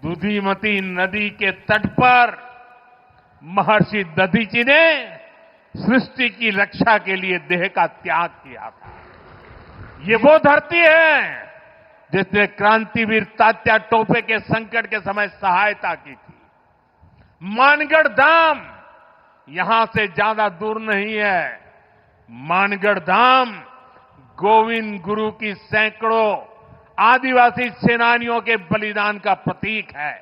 दुधीमती नदी के तट पर महर्षि दधीची ने सृष्टि की रक्षा के लिए देह का त्याग किया था। ये वो धरती है जिसने क्रांतिवीर तात्या टोपे के संकट के समय सहायता की थी। मानगढ़ धाम यहां से ज्यादा दूर नहीं है। मानगढ़ धाम गोविंद गुरु की सैकड़ों आदिवासी सेनानियों के बलिदान का प्रतीक है।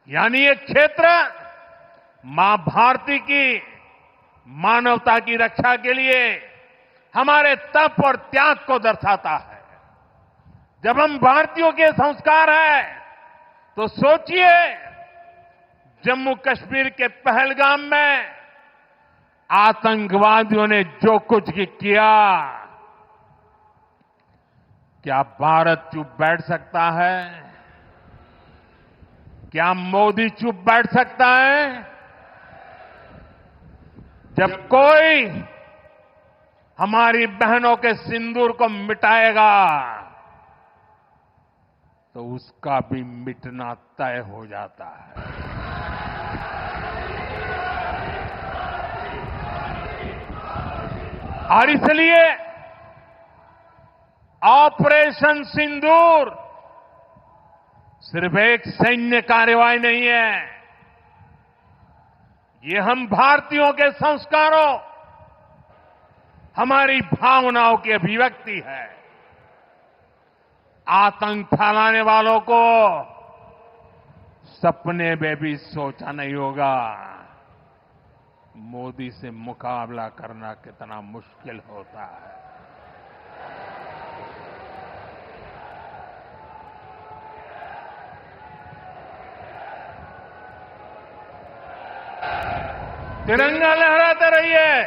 यानी ये क्षेत्र मां भारती की मानवता की रक्षा के लिए हमारे तप और त्याग को दर्शाता है। जब हम भारतीयों के संस्कार हैं तो सोचिए, जम्मू कश्मीर के पहलगाम में आतंकवादियों ने जो कुछ किया, क्या भारत चुप बैठ सकता है? क्या मोदी चुप बैठ सकता है? जब कोई हमारी बहनों के सिंदूर को मिटाएगा तो उसका भी मिटना तय हो जाता है। और इसलिए ऑपरेशन सिंदूर सिर्फ एक सैन्य कार्रवाई नहीं है, ये हम भारतीयों के संस्कारों, हमारी भावनाओं की अभिव्यक्ति है। आतंक फैलाने वालों को सपने में भी सोचा नहीं होगा मोदी से मुकाबला करना कितना मुश्किल होता है। तिरंगा लहराते रहिए,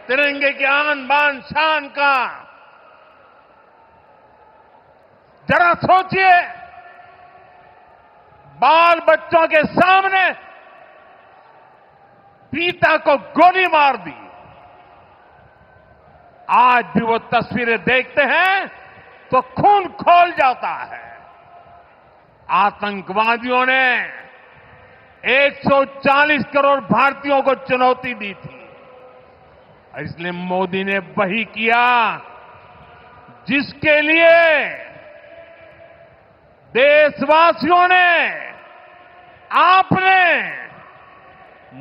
तिरंगे की आन बान शान का जरा सोचिए, बाल बच्चों के सामने पिता को गोली मार दी। आज भी वो तस्वीरें देखते हैं तो खून खौल जाता है। आतंकवादियों ने 140 करोड़ भारतीयों को चुनौती दी थी, इसलिए मोदी ने वही किया जिसके लिए देशवासियों ने, आपने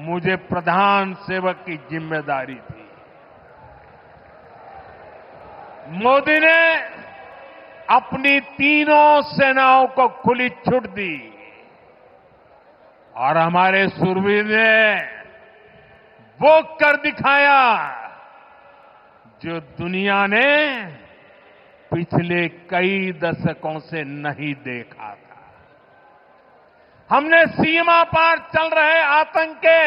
मुझे प्रधान सेवक की जिम्मेदारी दी। मोदी ने अपनी तीनों सेनाओं को खुली छूट दी और हमारे शूरवीर ने वो कर दिखाया जो दुनिया ने पिछले कई दशकों से नहीं देखा था। हमने सीमा पार चल रहे आतंक के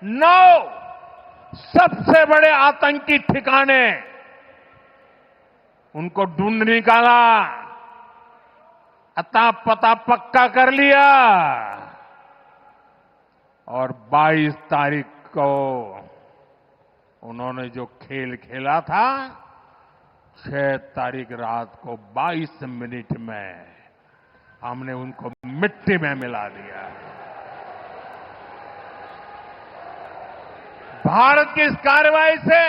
9 सबसे बड़े आतंकी ठिकाने, उनको ढूंढ निकाला, अता पता पक्का कर लिया और 22 तारीख को उन्होंने जो खेल खेला था, 6 तारीख रात को 22 मिनट में हमने उनको मिट्टी में मिला दिया। भारत की इस कार्रवाई से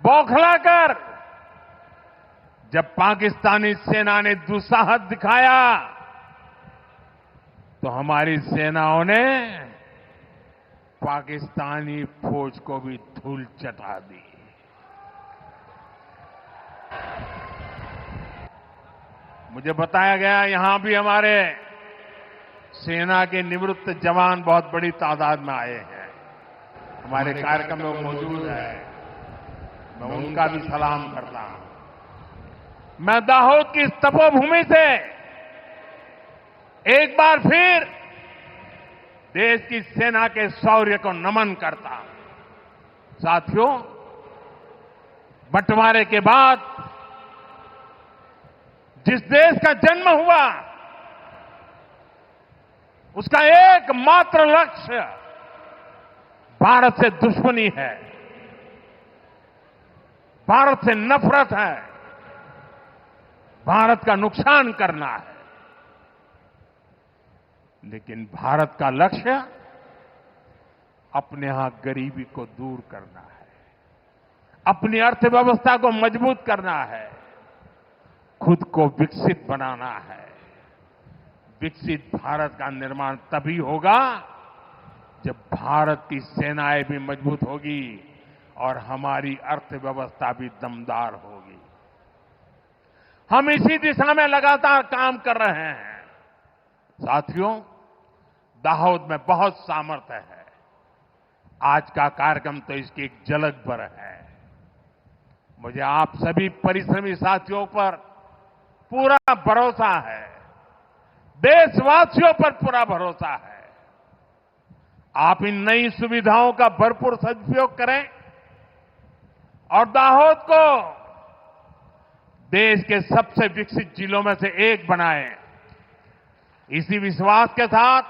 बौखलाकर जब पाकिस्तानी सेना ने दुस्साहस दिखाया तो हमारी सेनाओं ने पाकिस्तानी फौज को भी धूल चटा दी। मुझे बताया गया यहां भी हमारे सेना के निवृत्त जवान बहुत बड़ी तादाद में आए हैं। हमारे कार्यक्रम में वो मौजूद है, मैं उनका भी सलाम करता हूं। मैं दाहोद की इस तपोभूमि से एक बार फिर देश की सेना के शौर्य को नमन करता हूं। साथियों, बंटवारे के बाद जिस देश का जन्म हुआ उसका एकमात्र लक्ष्य भारत से दुश्मनी है, भारत से नफरत है, भारत का नुकसान करना है। लेकिन भारत का लक्ष्य अपने यहां गरीबी को दूर करना है, अपनी अर्थव्यवस्था को मजबूत करना है, खुद को विकसित बनाना है। विकसित भारत का निर्माण तभी होगा जब भारत की सेनाएं भी मजबूत होगी और हमारी अर्थव्यवस्था भी दमदार होगी। हम इसी दिशा में लगातार काम कर रहे हैं। साथियों, दाहोद में बहुत सामर्थ्य है। आज का कार्यक्रम तो इसकी एक झलक भर है। मुझे आप सभी परिश्रमी साथियों पर पूरा भरोसा है, देशवासियों पर पूरा भरोसा है। आप इन नई सुविधाओं का भरपूर सदुपयोग करें और दाहोद को देश के सबसे विकसित जिलों में से एक बनाएं। इसी विश्वास के साथ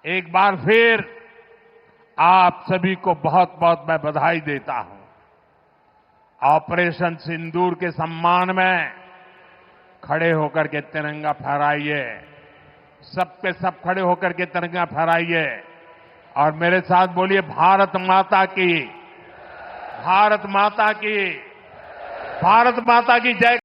एक बार फिर आप सभी को बहुत बहुत मैं बधाई देता हूं। ऑपरेशन सिंदूर के सम्मान में खड़े होकर के तिरंगा फहराइए, सबके सब खड़े होकर के तिरंगा फहराइए और मेरे साथ बोलिए, भारत माता की, भारत माता की, भारत माता की जय।